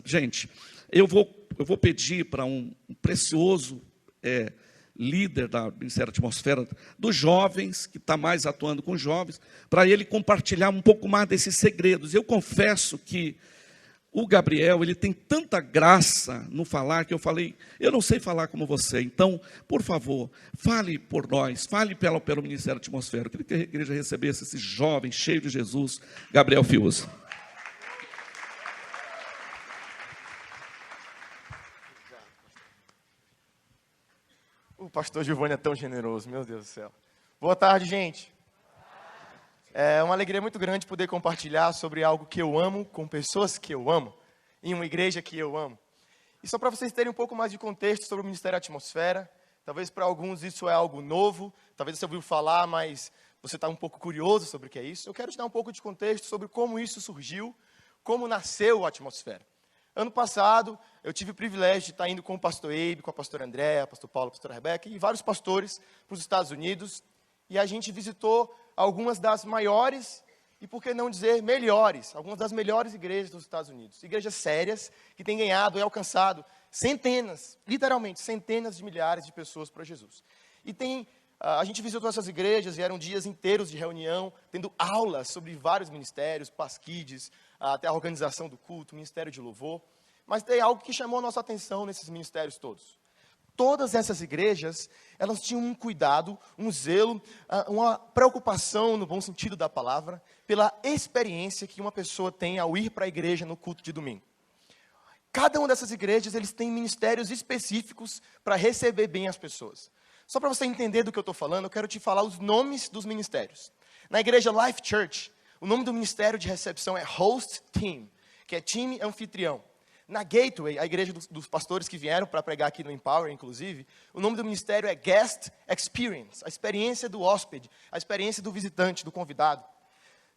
Gente, eu vou pedir para um precioso líder da Ministério Atmosfera, dos jovens, que está mais atuando com jovens, para ele compartilhar um pouco mais desses segredos. Eu confesso que o Gabriel, ele tem tanta graça no falar, que eu falei, eu não sei falar como você, então, por favor, fale por nós, fale pelo Ministério Atmosfera. Eu queria que a igreja recebesse esse jovem, cheio de Jesus, Gabriel Fiuza. O pastor Giovanni é tão generoso, meu Deus do céu. Boa tarde, gente. É uma alegria muito grande poder compartilhar sobre algo que eu amo, com pessoas que eu amo, em uma igreja que eu amo. E só para vocês terem um pouco mais de contexto sobre o Ministério Atmosfera, talvez para alguns isso é algo novo, talvez você ouviu falar, mas você está um pouco curioso sobre o que é isso. Eu quero te dar um pouco de contexto sobre como isso surgiu, como nasceu o Atmosfera. Ano passado, eu tive o privilégio de estar indo com o pastor Eibe, com a pastora Andréa, pastor Paulo, a pastora Rebeca, e vários pastores para os Estados Unidos, e a gente visitou algumas das maiores, e por que não dizer melhores, algumas das melhores igrejas dos Estados Unidos. Igrejas sérias, que têm ganhado e alcançado centenas, literalmente centenas de milhares de pessoas para Jesus. E a gente visitou essas igrejas, e eram dias inteiros de reunião, tendo aulas sobre vários ministérios, pasquides, até a organização do culto, ministério de louvor. Mas tem algo que chamou a nossa atenção nesses ministérios todos. Todas essas igrejas, elas tinham um cuidado, um zelo, uma preocupação, no bom sentido da palavra, pela experiência que uma pessoa tem ao ir para a igreja no culto de domingo. Cada uma dessas igrejas, eles têm ministérios específicos para receber bem as pessoas. Só para você entender do que eu estou falando, eu quero te falar os nomes dos ministérios. Na igreja Life Church, o nome do ministério de recepção é Host Team, que é time anfitrião. Na Gateway, a igreja dos pastores que vieram para pregar aqui no Empower, inclusive, o nome do ministério é Guest Experience, a experiência do hóspede, a experiência do visitante, do convidado.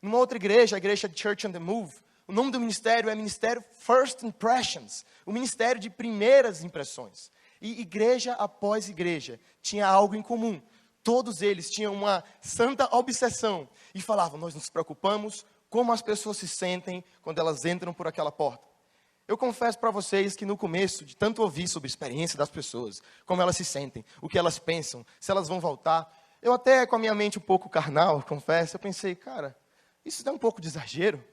Numa outra igreja, a igreja Church on the Move, o nome do ministério é Ministério First Impressions, o ministério de primeiras impressões. E igreja após igreja tinha algo em comum. Todos eles tinham uma santa obsessão e falavam, nós nos preocupamos como as pessoas se sentem quando elas entram por aquela porta. Eu confesso para vocês que no começo, de tanto ouvir sobre a experiência das pessoas, como elas se sentem, o que elas pensam, se elas vão voltar, eu até com a minha mente um pouco carnal, confesso, eu pensei, cara, isso dá um pouco de exagero.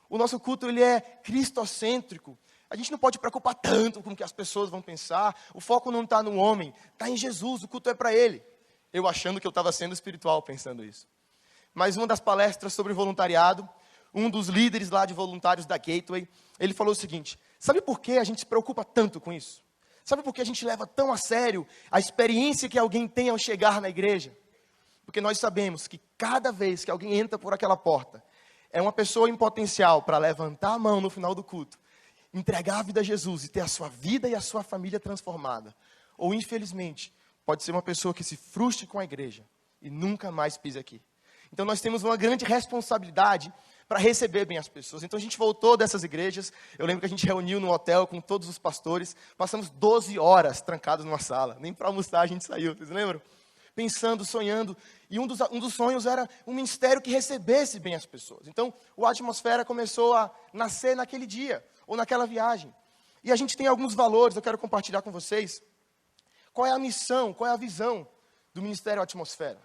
O nosso culto, ele é cristocêntrico. A gente não pode preocupar tanto com o que as pessoas vão pensar. O foco não está no homem, está em Jesus, o culto é para Ele. Eu achando que eu estava sendo espiritual pensando isso. Mas uma das palestras sobre voluntariado, um dos líderes lá de voluntários da Gateway, ele falou o seguinte, sabe por que a gente se preocupa tanto com isso? Sabe por que a gente leva tão a sério a experiência que alguém tem ao chegar na igreja? Porque nós sabemos que cada vez que alguém entra por aquela porta, é uma pessoa em potencial para levantar a mão no final do culto, entregar a vida a Jesus e ter a sua vida e a sua família transformada. Ou, infelizmente, pode ser uma pessoa que se frustre com a igreja e nunca mais pise aqui. Então, nós temos uma grande responsabilidade para receber bem as pessoas. Então, a gente voltou dessas igrejas. Eu lembro que a gente reuniu no hotel com todos os pastores. Passamos 12 horas trancados numa sala. Nem para almoçar a gente saiu, vocês lembram? Pensando, sonhando. E um dos sonhos era um ministério que recebesse bem as pessoas. Então, o Atmosfera começou a nascer naquele dia, ou naquela viagem. E a gente tem alguns valores, eu quero compartilhar com vocês. Qual é a missão, qual é a visão do Ministério Atmosfera?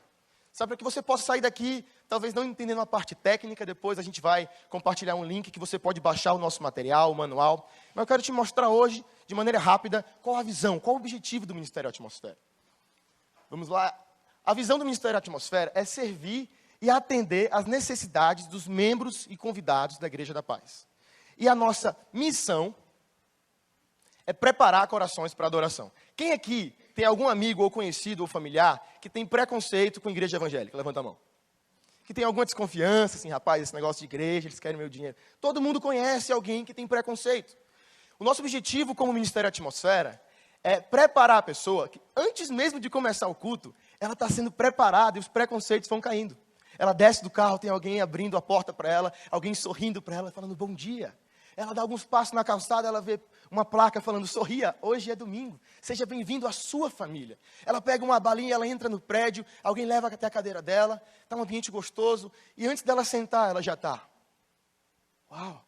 Sabe, para que você possa sair daqui, talvez não entendendo a parte técnica, depois a gente vai compartilhar um link que você pode baixar o nosso material, o manual. Mas eu quero te mostrar hoje, de maneira rápida, qual a visão, qual o objetivo do Ministério Atmosfera. Vamos lá. A visão do Ministério Atmosfera é servir e atender às necessidades dos membros e convidados da Igreja da Paz. E a nossa missão é preparar corações para a adoração. Quem aqui tem algum amigo ou conhecido ou familiar que tem preconceito com a igreja evangélica? Levanta a mão. Que tem alguma desconfiança, assim, rapaz, esse negócio de igreja, eles querem meu dinheiro. Todo mundo conhece alguém que tem preconceito. O nosso objetivo como Ministério Atmosfera é preparar a pessoa que, antes mesmo de começar o culto, ela está sendo preparada e os preconceitos vão caindo. Ela desce do carro, tem alguém abrindo a porta para ela, alguém sorrindo para ela, falando bom dia. Ela dá alguns passos na calçada, ela vê uma placa falando, sorria, hoje é domingo, seja bem-vindo à sua família. Ela pega uma balinha, ela entra no prédio, alguém leva até a cadeira dela, está um ambiente gostoso, e antes dela sentar, ela já está. Uau,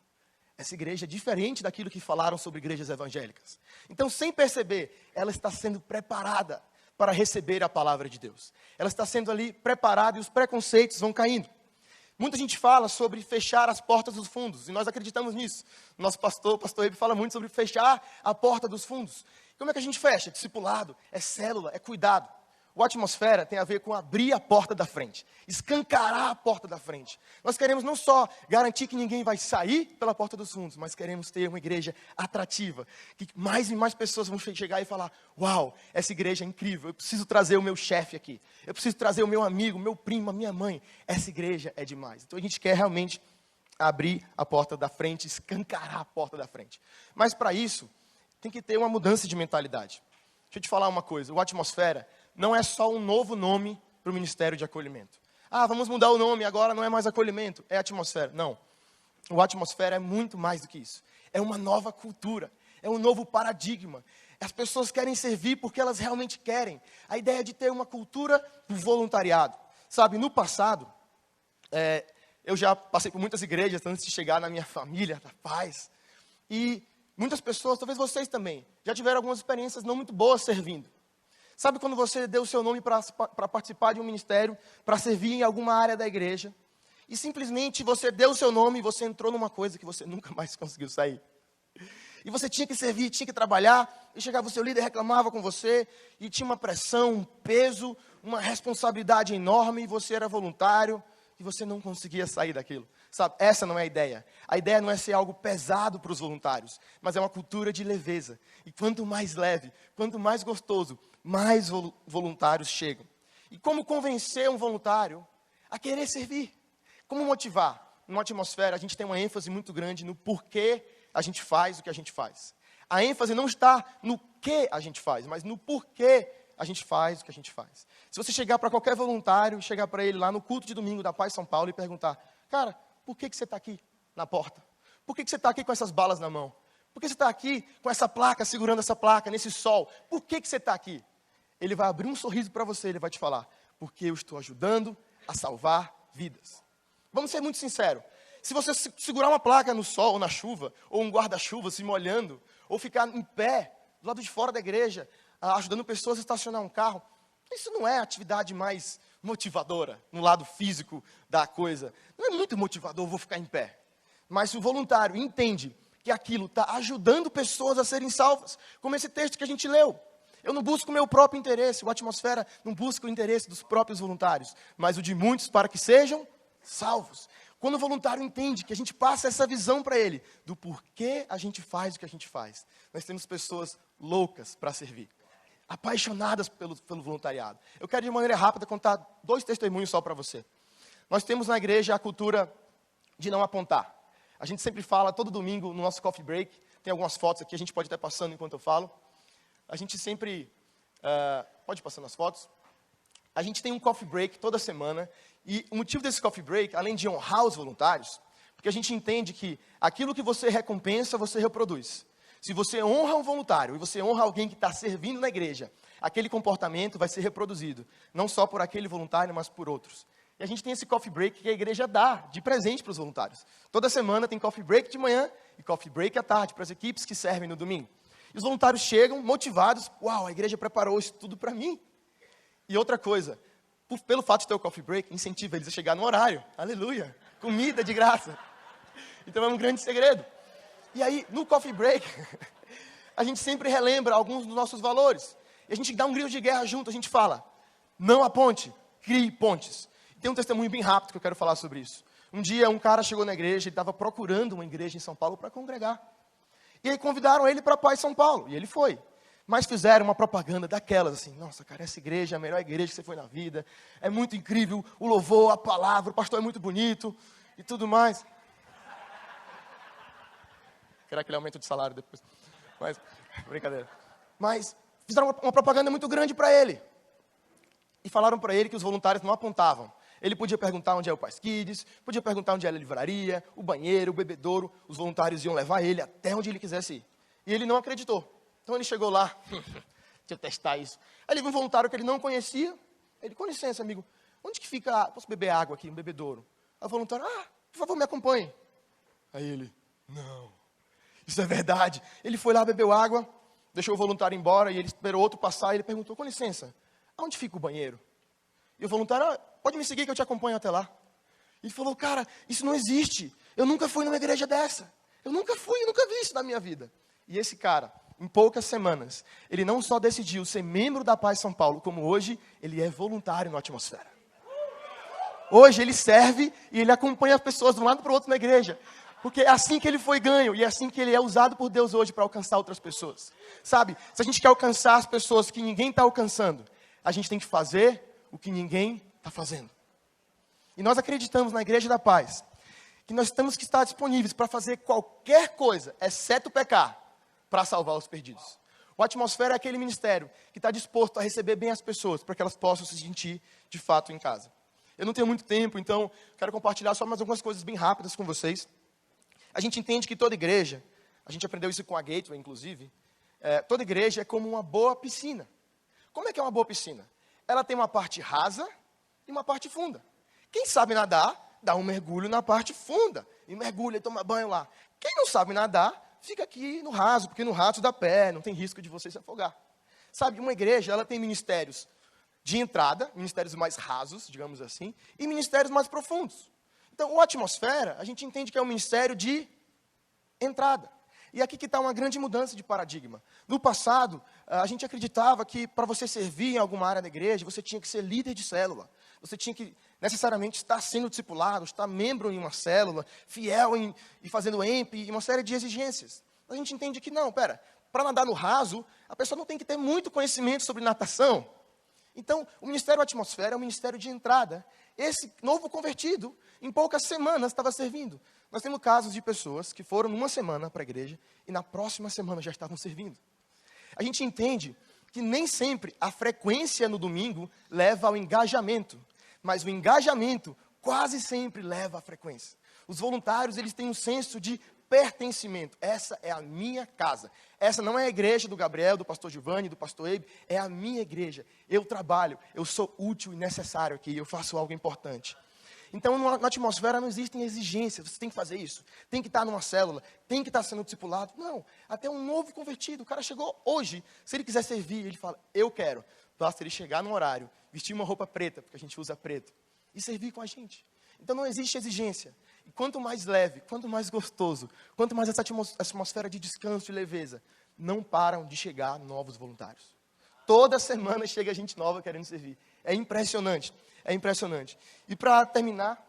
essa igreja é diferente daquilo que falaram sobre igrejas evangélicas. Então, sem perceber, ela está sendo preparada para receber a palavra de Deus. Ela está sendo ali preparada e os preconceitos vão caindo. Muita gente fala sobre fechar as portas dos fundos, e nós acreditamos nisso. Nosso pastor, o pastor Ebe, fala muito sobre fechar a porta dos fundos. Como é que a gente fecha? Discipulado, é célula, é cuidado. O atmosfera tem a ver com abrir a porta da frente, escancarar a porta da frente. Nós queremos não só garantir que ninguém vai sair pela porta dos fundos, mas queremos ter uma igreja atrativa, que mais e mais pessoas vão chegar e falar, uau, essa igreja é incrível, eu preciso trazer o meu chefe aqui, eu preciso trazer o meu amigo, meu primo, a minha mãe, essa igreja é demais. Então a gente quer realmente abrir a porta da frente, escancarar a porta da frente. Mas para isso, tem que ter uma mudança de mentalidade. Deixa eu te falar uma coisa, o atmosfera não é só um novo nome para o Ministério de Acolhimento. Ah, vamos mudar o nome, agora não é mais acolhimento, é atmosfera. Não, o atmosfera é muito mais do que isso. É uma nova cultura, é um novo paradigma. As pessoas querem servir porque elas realmente querem. A ideia de ter uma cultura do voluntariado. Sabe, no passado, eu já passei por muitas igrejas antes de chegar na minha família, da paz. E muitas pessoas, talvez vocês também, já tiveram algumas experiências não muito boas servindo. Sabe quando você deu o seu nome para participar de um ministério, para servir em alguma área da igreja, e simplesmente você deu o seu nome e você entrou numa coisa que você nunca mais conseguiu sair. E você tinha que servir, tinha que trabalhar, e chegava o seu líder, reclamava com você, e tinha uma pressão, um peso, uma responsabilidade enorme, e você era voluntário, e você não conseguia sair daquilo. Sabe, essa não é a ideia. A ideia não é ser algo pesado para os voluntários, mas é uma cultura de leveza. E quanto mais leve, quanto mais gostoso, mais voluntários chegam. E como convencer um voluntário a querer servir? Como motivar? Numa atmosfera, a gente tem uma ênfase muito grande no porquê a gente faz o que a gente faz. A ênfase não está no que a gente faz, mas no porquê a gente faz o que a gente faz. Se você chegar para qualquer voluntário, chegar para ele lá no culto de domingo da Paz São Paulo e perguntar, cara, por que você está aqui na porta? Por que você está aqui com essas balas na mão? Por que você está aqui com essa placa, segurando essa placa, nesse sol? Por que você está aqui? Ele vai abrir um sorriso para você, ele vai te falar, porque eu estou ajudando a salvar vidas. Vamos ser muito sinceros. Se você segurar uma placa no sol ou na chuva, ou um guarda-chuva se molhando, ou ficar em pé, do lado de fora da igreja, ajudando pessoas a estacionar um carro, isso não é a atividade mais motivadora, no lado físico da coisa. Não é muito motivador, vou ficar em pé. Mas se o voluntário entende que aquilo está ajudando pessoas a serem salvas, como esse texto que a gente leu. Eu não busco o meu próprio interesse, o atmosfera não busca o interesse dos próprios voluntários, mas o de muitos para que sejam salvos. Quando o voluntário entende que a gente passa essa visão para ele, do porquê a gente faz o que a gente faz, nós temos pessoas loucas para servir, apaixonadas pelo voluntariado. Eu quero de maneira rápida contar 2 testemunhos só para você. Nós temos na igreja a cultura de não apontar. A gente sempre fala, todo domingo, no nosso coffee break, tem algumas fotos aqui, a gente pode estar passando enquanto eu falo. A gente sempre, pode ir passando as fotos. A gente tem um coffee break toda semana, e o motivo desse coffee break, além de honrar os voluntários, porque a gente entende que aquilo que você recompensa, você reproduz. Se você honra um voluntário, e você honra alguém que está servindo na igreja, aquele comportamento vai ser reproduzido, não só por aquele voluntário, mas por outros. E a gente tem esse coffee break que a igreja dá de presente para os voluntários. Toda semana tem coffee break de manhã e coffee break à tarde, para as equipes que servem no domingo. E os voluntários chegam motivados, uau, a igreja preparou isso tudo para mim. E outra coisa, pelo fato de ter o coffee break, incentiva eles a chegar no horário. Aleluia, comida de graça. Então é um grande segredo. E aí, no coffee break, a gente sempre relembra alguns dos nossos valores. E a gente dá um grito de guerra junto, a gente fala, não aponte, crie pontes. Tem um testemunho bem rápido que eu quero falar sobre isso. Um dia, um cara chegou na igreja, ele estava procurando uma igreja em São Paulo para congregar. E aí convidaram ele para a Paz São Paulo, e ele foi. Mas fizeram uma propaganda daquelas, assim, nossa, cara, essa igreja é a melhor igreja que você foi na vida, é muito incrível, o louvor, a palavra, o pastor é muito bonito, e tudo mais. Quero aquele aumento de salário depois. Mas, brincadeira. Mas fizeram uma propaganda muito grande para ele. E falaram para ele que os voluntários não apontavam. Ele podia perguntar onde é o Paz Kids, podia perguntar onde é a livraria, o banheiro, o bebedouro. Os voluntários iam levar ele até onde ele quisesse ir. E ele não acreditou. Então ele chegou lá, deixa eu testar isso. Aí ele viu um voluntário que ele não conhecia. Ele, com licença, amigo, onde que fica, posso beber água aqui, um bebedouro? Aí o voluntário, por favor, me acompanhe. Aí ele, Não, isso é verdade. Ele foi lá, bebeu água, deixou o voluntário embora, e ele esperou outro passar, e ele perguntou, com licença, aonde fica o banheiro? E o voluntário, pode me seguir que eu te acompanho até lá. Ele falou, cara, isso não existe. Eu nunca fui numa igreja dessa. Eu nunca vi isso na minha vida. E esse cara, em poucas semanas, ele não só decidiu ser membro da Paz São Paulo, como hoje, ele é voluntário no Atmosfera. Hoje ele serve e ele acompanha as pessoas de um lado para o outro na igreja. Porque é assim que ele foi ganho e é assim que ele é usado por Deus hoje para alcançar outras pessoas. Sabe, se a gente quer alcançar as pessoas que ninguém está alcançando, a gente tem que fazer o que ninguém está fazendo. E nós acreditamos na Igreja da Paz, que nós temos que estar disponíveis para fazer qualquer coisa, exceto pecar, para salvar os perdidos. O Atmosfera é aquele ministério que está disposto a receber bem as pessoas, para que elas possam se sentir, de fato, em casa. Eu não tenho muito tempo, então quero compartilhar só mais algumas coisas bem rápidas com vocês. A gente entende que toda igreja, a gente aprendeu isso com a Gateway, inclusive, toda igreja é como uma boa piscina. Como é que é uma boa piscina? Ela tem uma parte rasa e uma parte funda. Quem sabe nadar, dá um mergulho na parte funda. E mergulha e toma banho lá. Quem não sabe nadar, fica aqui no raso, porque no raso dá pé, não tem risco de você se afogar. Sabe, uma igreja, ela tem ministérios de entrada, ministérios mais rasos, digamos assim, e ministérios mais profundos. Então, o Atmosfera, a gente entende que é um ministério de entrada. E aqui que está uma grande mudança de paradigma. No passado, a gente acreditava que para você servir em alguma área da igreja, você tinha que ser líder de célula. Você tinha que necessariamente estar sendo discipulado, estar membro em uma célula, fiel e fazendo EMP, e uma série de exigências. A gente entende que não, para nadar no raso, a pessoa não tem que ter muito conhecimento sobre natação. Então, o Ministério Atmosfera é um ministério de entrada. Esse novo convertido, em poucas semanas, estava servindo. Nós temos casos de pessoas que foram numa semana para a igreja e na próxima semana já estavam servindo. A gente entende que nem sempre a frequência no domingo leva ao engajamento, mas o engajamento quase sempre leva à frequência. Os voluntários, eles têm um senso de pertencimento. Essa é a minha casa. Essa não é a igreja do Gabriel, do pastor Giovanni, do pastor Eibe, é a minha igreja. Eu trabalho, eu sou útil e necessário aqui, eu faço algo importante. Então, na Atmosfera não existem exigências, você tem que fazer isso, tem que estar numa célula, tem que estar sendo discipulado. Não, até um novo convertido, o cara chegou hoje, se ele quiser servir, ele fala, eu quero. Basta ele chegar no horário, vestir uma roupa preta, porque a gente usa preto, e servir com a gente. Então não existe exigência. E quanto mais leve, quanto mais gostoso, quanto mais essa atmosfera de descanso e leveza, não param de chegar novos voluntários. Toda semana chega gente nova querendo servir. É impressionante, é impressionante. E para terminar,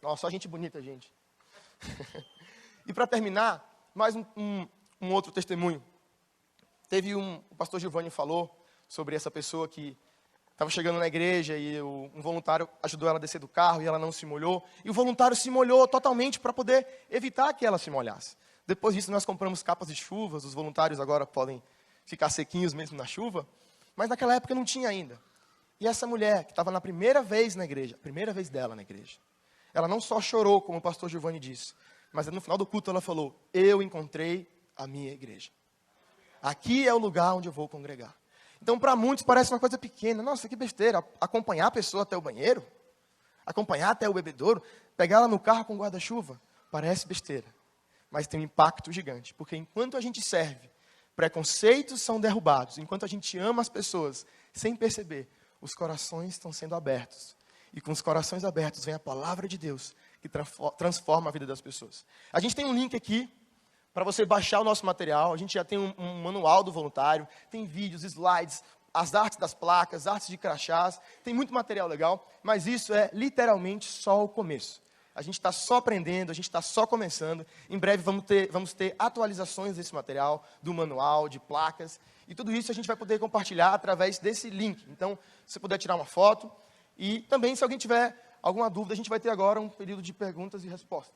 nossa, só gente bonita, gente. E para terminar, mais um outro testemunho. O pastor Giovanni falou sobre essa pessoa que estava chegando na igreja e um voluntário ajudou ela a descer do carro e ela não se molhou. E o voluntário se molhou totalmente para poder evitar que ela se molhasse. Depois disso, nós compramos capas de chuva. Os voluntários agora podem ficar sequinhos mesmo na chuva. Mas naquela época não tinha ainda. E essa mulher, que estava na primeira vez na igreja, primeira vez dela na igreja, ela não só chorou, como o pastor Giovanni disse, mas no final do culto ela falou, eu encontrei a minha igreja. Aqui é o lugar onde eu vou congregar. Então, para muitos, parece uma coisa pequena. Nossa, que besteira. Acompanhar a pessoa até o banheiro? Acompanhar até o bebedouro? Pegar ela no carro com guarda-chuva? Parece besteira. Mas tem um impacto gigante. Porque enquanto a gente serve, preconceitos são derrubados. Enquanto a gente ama as pessoas, sem perceber, os corações estão sendo abertos. E com os corações abertos vem a palavra de Deus, que transforma a vida das pessoas. A gente tem um link aqui para você baixar o nosso material. A gente já tem um manual do voluntário, tem vídeos, slides, as artes das placas, artes de crachás, tem muito material legal, mas isso é literalmente só o começo. A gente está só aprendendo, a gente está só começando. Em breve vamos ter atualizações desse material, do manual, de placas, e tudo isso a gente vai poder compartilhar através desse link. Então, se você puder tirar uma foto, e também se alguém tiver alguma dúvida, a gente vai ter agora um período de perguntas e respostas.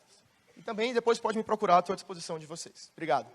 E também depois pode me procurar, estou à disposição de vocês. Obrigado.